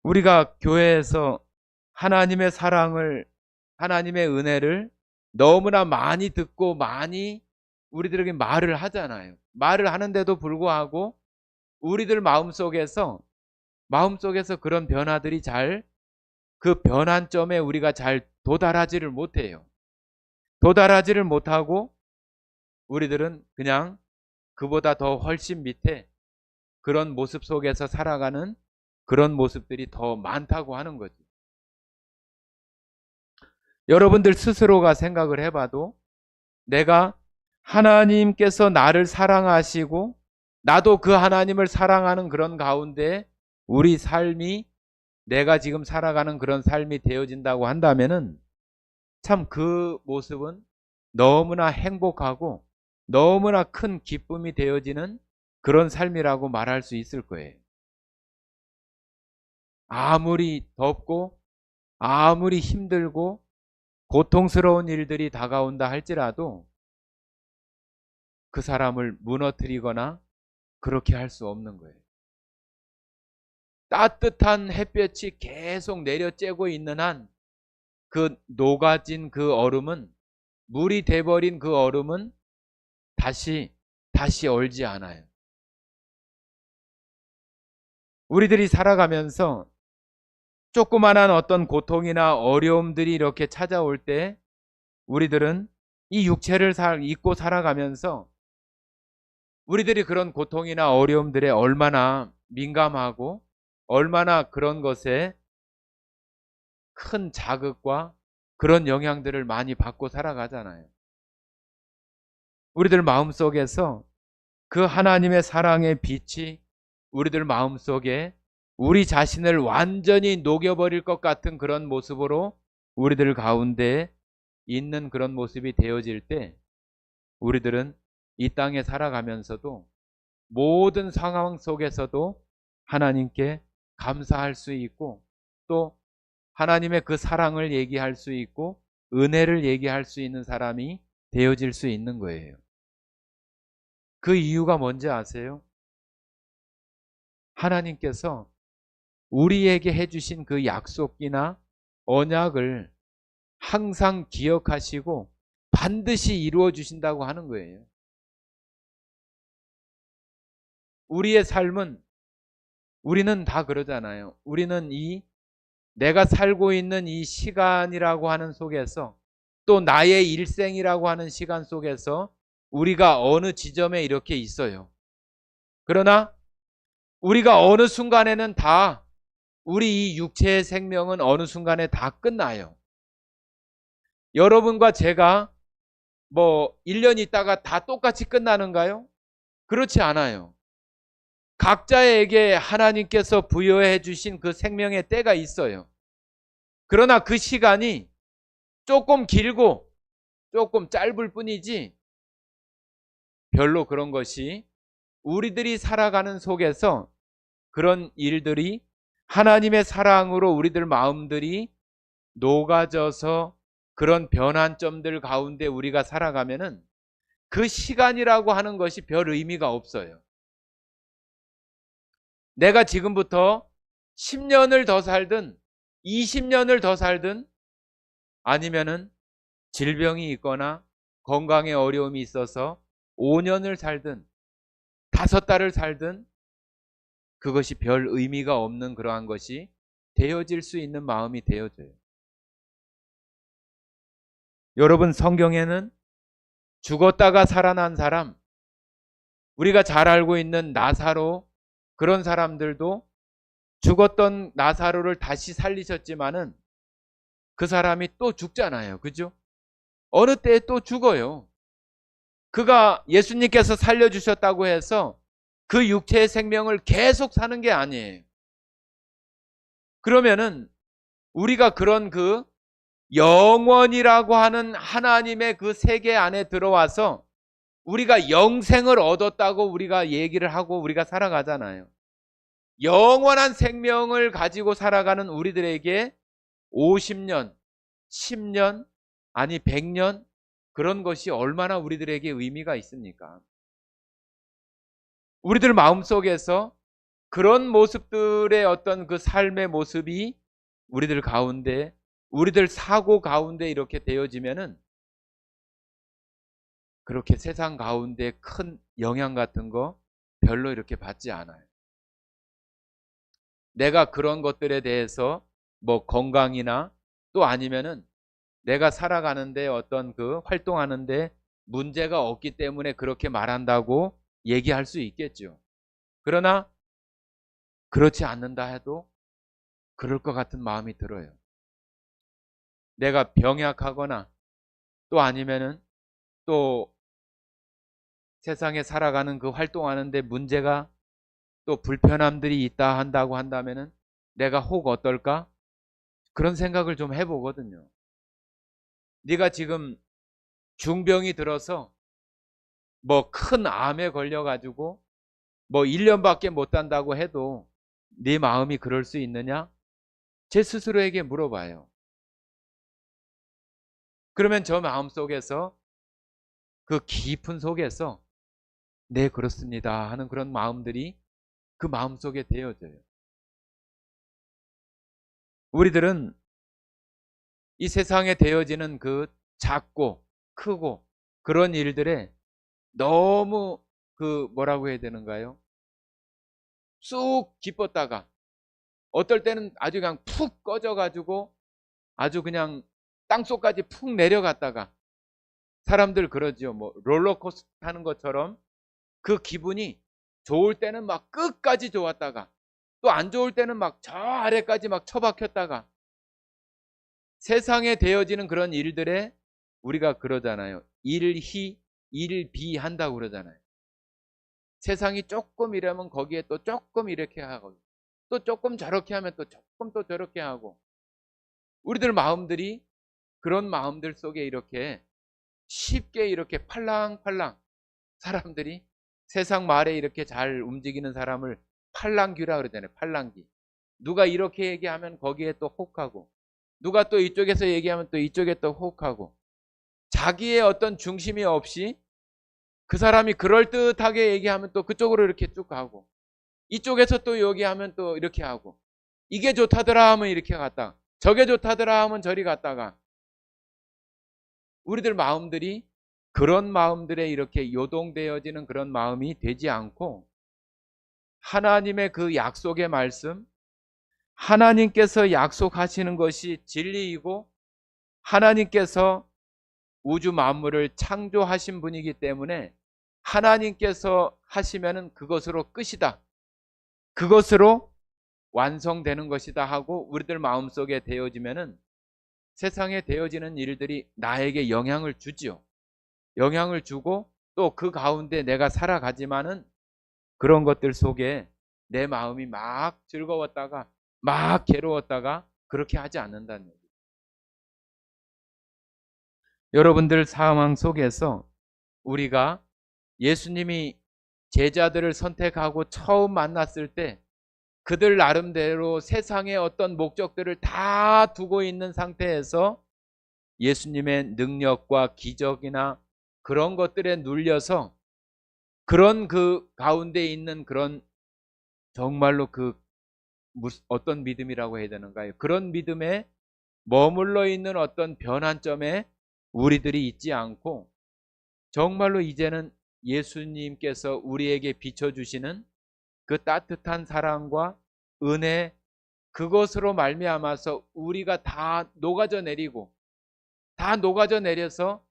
우리가 교회에서 하나님의 사랑을, 하나님의 은혜를 너무나 많이 듣고 많이 우리들에게 말을 하잖아요. 말을 하는데도 불구하고 우리들 마음속에서 그런 변화들이 그 변환점에 우리가 잘 도달하지를 못해요. 도달하지를 못하고 우리들은 그냥 그보다 더 훨씬 밑에 그런 모습 속에서 살아가는 그런 모습들이 더 많다고 하는 거죠. 여러분들 스스로가 생각을 해봐도 내가 하나님께서 나를 사랑하시고 나도 그 하나님을 사랑하는 그런 가운데 우리 삶이 내가 지금 살아가는 그런 삶이 되어진다고 한다면은 참 그 모습은 너무나 행복하고 너무나 큰 기쁨이 되어지는 그런 삶이라고 말할 수 있을 거예요. 아무리 덥고 아무리 힘들고 고통스러운 일들이 다가온다 할지라도 그 사람을 무너뜨리거나 그렇게 할 수 없는 거예요. 따뜻한 햇볕이 계속 내려쬐고 있는 한 그 녹아진 그 얼음은, 물이 돼버린 그 얼음은 다시 얼지 않아요. 우리들이 살아가면서 조그만한 어떤 고통이나 어려움들이 이렇게 찾아올 때 우리들은 이 육체를 입고 살아가면서 우리들이 그런 고통이나 어려움들에 얼마나 민감하고 얼마나 그런 것에 큰 자극과 그런 영향들을 많이 받고 살아가잖아요. 우리들 마음속에서 그 하나님의 사랑의 빛이 우리들 마음속에 우리 자신을 완전히 녹여버릴 것 같은 그런 모습으로 우리들 가운데 있는 그런 모습이 되어질 때 우리들은 이 땅에 살아가면서도 모든 상황 속에서도 하나님께 감사할 수 있고 또 하나님의 그 사랑을 얘기할 수 있고 은혜를 얘기할 수 있는 사람이 되어질 수 있는 거예요. 그 이유가 뭔지 아세요? 하나님께서 우리에게 해주신 그 약속이나 언약을 항상 기억하시고 반드시 이루어 주신다고 하는 거예요. 우리의 삶은 우리는 다 그러잖아요. 우리는 내가 살고 있는 이 시간이라고 하는 속에서 또 나의 일생이라고 하는 시간 속에서 우리가 어느 지점에 이렇게 있어요. 그러나 우리가 어느 순간에는 다 우리 이 육체의 생명은 어느 순간에 다 끝나요. 여러분과 제가 1년 있다가 다 똑같이 끝나는가요? 그렇지 않아요. 각자에게 하나님께서 부여해 주신 그 생명의 때가 있어요. 그러나 그 시간이 조금 길고 조금 짧을 뿐이지 별로 그런 것이 우리들이 살아가는 속에서 그런 일들이 하나님의 사랑으로 우리들 마음들이 녹아져서 그런 변환점들 가운데 우리가 살아가면은 그 시간이라고 하는 것이 별 의미가 없어요. 내가 지금부터 10년을 더 살든 20년을 더 살든 아니면은 질병이 있거나 건강에 어려움이 있어서 5년을 살든 5달을 살든 그것이 별 의미가 없는 그러한 것이 되어질 수 있는 마음이 되어져요. 여러분 성경에는 죽었다가 살아난 사람, 우리가 잘 알고 있는 나사로 그런 사람들도 죽었던 나사로를 다시 살리셨지만은 그 사람이 또 죽잖아요. 그죠? 어느 때에 또 죽어요. 그가 예수님께서 살려주셨다고 해서 그 육체의 생명을 계속 사는 게 아니에요. 그러면은 우리가 그런 그 영원이라고 하는 하나님의 그 세계 안에 들어와서 우리가 영생을 얻었다고 우리가 얘기를 하고 우리가 살아가잖아요. 영원한 생명을 가지고 살아가는 우리들에게 50년, 10년, 아니 100년 그런 것이 얼마나 우리들에게 의미가 있습니까? 우리들 마음속에서 그런 모습들의 어떤 그 삶의 모습이 우리들 가운데, 우리들 사고 가운데 이렇게 되어지면은 그렇게 세상 가운데 큰 영향 같은 거 별로 이렇게 받지 않아요. 내가 그런 것들에 대해서 건강이나 또 아니면은 내가 살아가는데 어떤 그 활동하는데 문제가 없기 때문에 그렇게 말한다고 얘기할 수 있겠죠. 그러나 그렇지 않는다 해도 그럴 것 같은 마음이 들어요. 내가 병약하거나 또 아니면은 또 세상에 살아가는 그 활동하는데 문제가 또 불편함들이 있다 한다고 한다면은 내가 혹 어떨까? 그런 생각을 좀 해보거든요. 네가 지금 중병이 들어서 뭐 큰 암에 걸려가지고 뭐 1년밖에 못 산다고 해도 네 마음이 그럴 수 있느냐? 제 스스로에게 물어봐요. 그러면 저 마음 속에서 그 깊은 속에서 네 그렇습니다 하는 그런 마음들이 그 마음 속에 되어져요. 우리들은 이 세상에 되어지는 그 작고 크고 그런 일들에 너무 그 뭐라고 해야 되는가요? 쑥 기뻤다가 어떨 때는 아주 그냥 푹 꺼져가지고 아주 그냥 땅속까지 푹 내려갔다가 사람들 그러지요. 뭐 롤러코스터 타는 것처럼 그 기분이 좋을 때는 막 끝까지 좋았다가 또 안 좋을 때는 막 저 아래까지 막 처박혔다가 세상에 되어지는 그런 일들에 우리가 그러잖아요. 일희, 일비 한다고 그러잖아요. 세상이 조금 이러면 거기에 또 조금 이렇게 하고 또 조금 저렇게 하면 또 조금 또 저렇게 하고 우리들 마음들이 그런 마음들 속에 이렇게 쉽게 이렇게 팔랑팔랑 사람들이 세상 말에 이렇게 잘 움직이는 사람을 팔랑귀라 그러잖아요. 팔랑귀. 누가 이렇게 얘기하면 거기에 또 혹하고 누가 또 이쪽에서 얘기하면 또 이쪽에 또 혹하고 자기의 어떤 중심이 없이 그 사람이 그럴듯하게 얘기하면 또 그쪽으로 이렇게 쭉 가고 이쪽에서 또 얘기하면 또 이렇게 하고 이게 좋다더라 하면 이렇게 갔다가 저게 좋다더라 하면 저리 갔다가 우리들 마음들이 그런 마음들에 이렇게 요동되어지는 그런 마음이 되지 않고 하나님의 그 약속의 말씀 하나님께서 약속하시는 것이 진리이고 하나님께서 우주 만물을 창조하신 분이기 때문에 하나님께서 하시면은 그것으로 끝이다. 그것으로 완성되는 것이다 하고 우리들 마음속에 되어지면은 세상에 되어지는 일들이 나에게 영향을 주지요. 영향을 주고 또 그 가운데 내가 살아가지만은 그런 것들 속에 내 마음이 막 즐거웠다가 막 괴로웠다가 그렇게 하지 않는다는 얘기죠. 여러분들 상황 속에서 우리가 예수님이 제자들을 선택하고 처음 만났을 때 그들 나름대로 세상의 어떤 목적들을 다 두고 있는 상태에서 예수님의 능력과 기적이나 그런 것들에 눌려서 그런 그 가운데 있는 그런 정말로 그 어떤 믿음이라고 해야 되는가요? 그런 믿음에 머물러 있는 어떤 변환점에 우리들이 있지 않고 정말로 이제는 예수님께서 우리에게 비춰주시는 그 따뜻한 사랑과 은혜 그것으로 말미암아서 우리가 다 녹아져 내리고 다 녹아져 내려서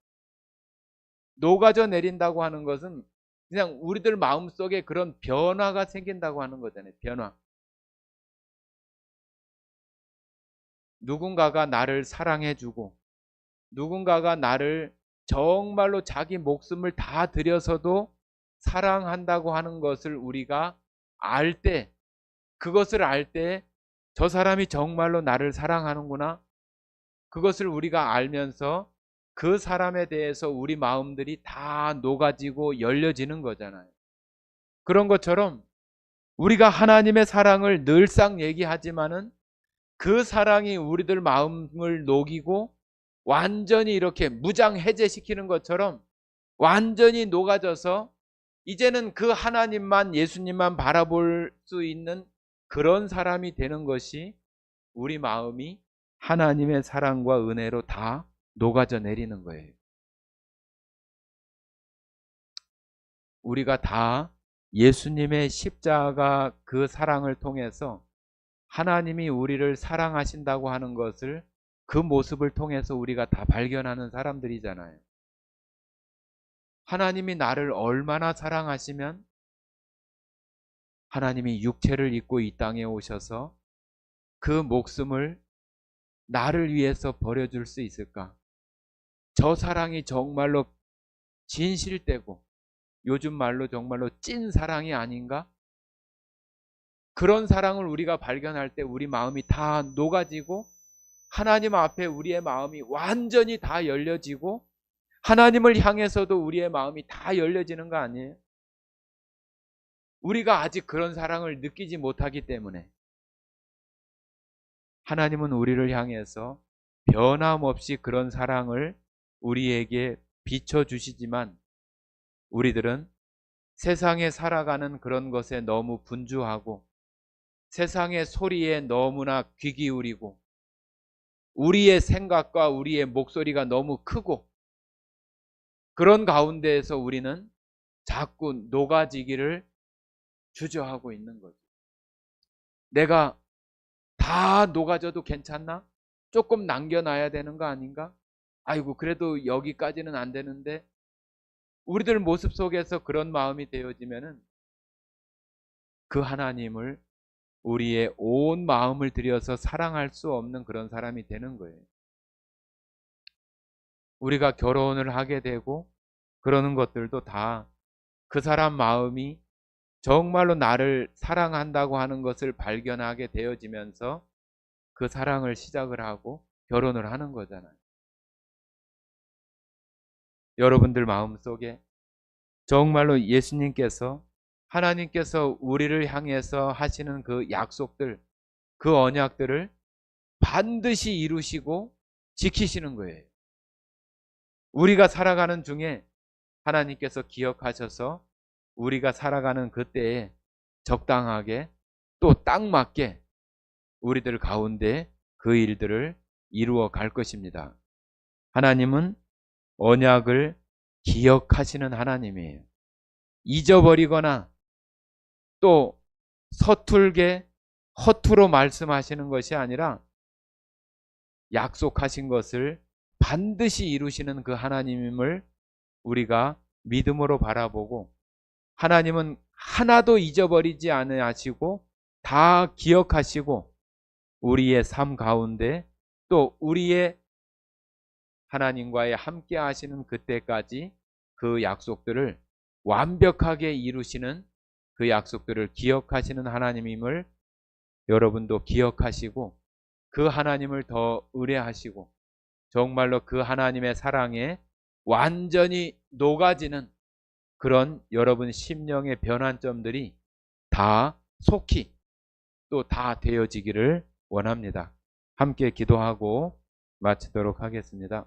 녹아져 내린다고 하는 것은 그냥 우리들 마음속에 그런 변화가 생긴다고 하는 거잖아요. 변화. 누군가가 나를 사랑해주고 누군가가 나를 정말로 자기 목숨을 다 들여서도 사랑한다고 하는 것을 우리가 알 때, 그것을 알 때 저 사람이 정말로 나를 사랑하는구나. 그것을 우리가 알면서 그 사람에 대해서 우리 마음들이 다 녹아지고 열려지는 거잖아요. 그런 것처럼 우리가 하나님의 사랑을 늘상 얘기하지만은 그 사랑이 우리들 마음을 녹이고 완전히 이렇게 무장 해제시키는 것처럼 완전히 녹아져서 이제는 그 하나님만 예수님만 바라볼 수 있는 그런 사람이 되는 것이 우리 마음이 하나님의 사랑과 은혜로 다 녹아져 내리는 거예요. 우리가 다 예수님의 십자가 그 사랑을 통해서 하나님이 우리를 사랑하신다고 하는 것을 그 모습을 통해서 우리가 다 발견하는 사람들이잖아요. 하나님이 나를 얼마나 사랑하시면 하나님이 육체를 입고 이 땅에 오셔서 그 목숨을 나를 위해서 버려줄 수 있을까? 저 사랑이 정말로 진실되고 요즘 말로 정말로 찐 사랑이 아닌가? 그런 사랑을 우리가 발견할 때 우리 마음이 다 녹아지고 하나님 앞에 우리의 마음이 완전히 다 열려지고 하나님을 향해서도 우리의 마음이 다 열려지는 거 아니에요? 우리가 아직 그런 사랑을 느끼지 못하기 때문에 하나님은 우리를 향해서 변함없이 그런 사랑을 우리에게 비춰주시지만 우리들은 세상에 살아가는 그런 것에 너무 분주하고 세상의 소리에 너무나 귀 기울이고 우리의 생각과 우리의 목소리가 너무 크고 그런 가운데에서 우리는 자꾸 녹아지기를 주저하고 있는 거죠. 내가 다 녹아져도 괜찮나? 조금 남겨놔야 되는 거 아닌가? 아이고 그래도 여기까지는 안 되는데 우리들 모습 속에서 그런 마음이 되어지면은 그 하나님을 우리의 온 마음을 들여서 사랑할 수 없는 그런 사람이 되는 거예요. 우리가 결혼을 하게 되고 그러는 것들도 다 그 사람 마음이 정말로 나를 사랑한다고 하는 것을 발견하게 되어지면서 그 사랑을 시작을 하고 결혼을 하는 거잖아요. 여러분들 마음속에 정말로 예수님께서 하나님께서 우리를 향해서 하시는 그 약속들, 그 언약들을 반드시 이루시고 지키시는 거예요. 우리가 살아가는 중에 하나님께서 기억하셔서 우리가 살아가는 그때에 적당하게 또 딱 맞게 우리들 가운데 그 일들을 이루어 갈 것입니다. 하나님은 언약을 기억하시는 하나님이에요. 잊어버리거나 또 서툴게 허투루 말씀하시는 것이 아니라 약속하신 것을 반드시 이루시는 그 하나님임을 우리가 믿음으로 바라보고 하나님은 하나도 잊어버리지 않으시고 다 기억하시고 우리의 삶 가운데 또 우리의 하나님과의 함께 하시는 그때까지 그 약속들을 완벽하게 이루시는 그 약속들을 기억하시는 하나님임을 여러분도 기억하시고 그 하나님을 더 의뢰하시고 정말로 그 하나님의 사랑에 완전히 녹아지는 그런 여러분 심령의 변환점들이 다 속히 또 다 되어지기를 원합니다. 함께 기도하고 마치도록 하겠습니다.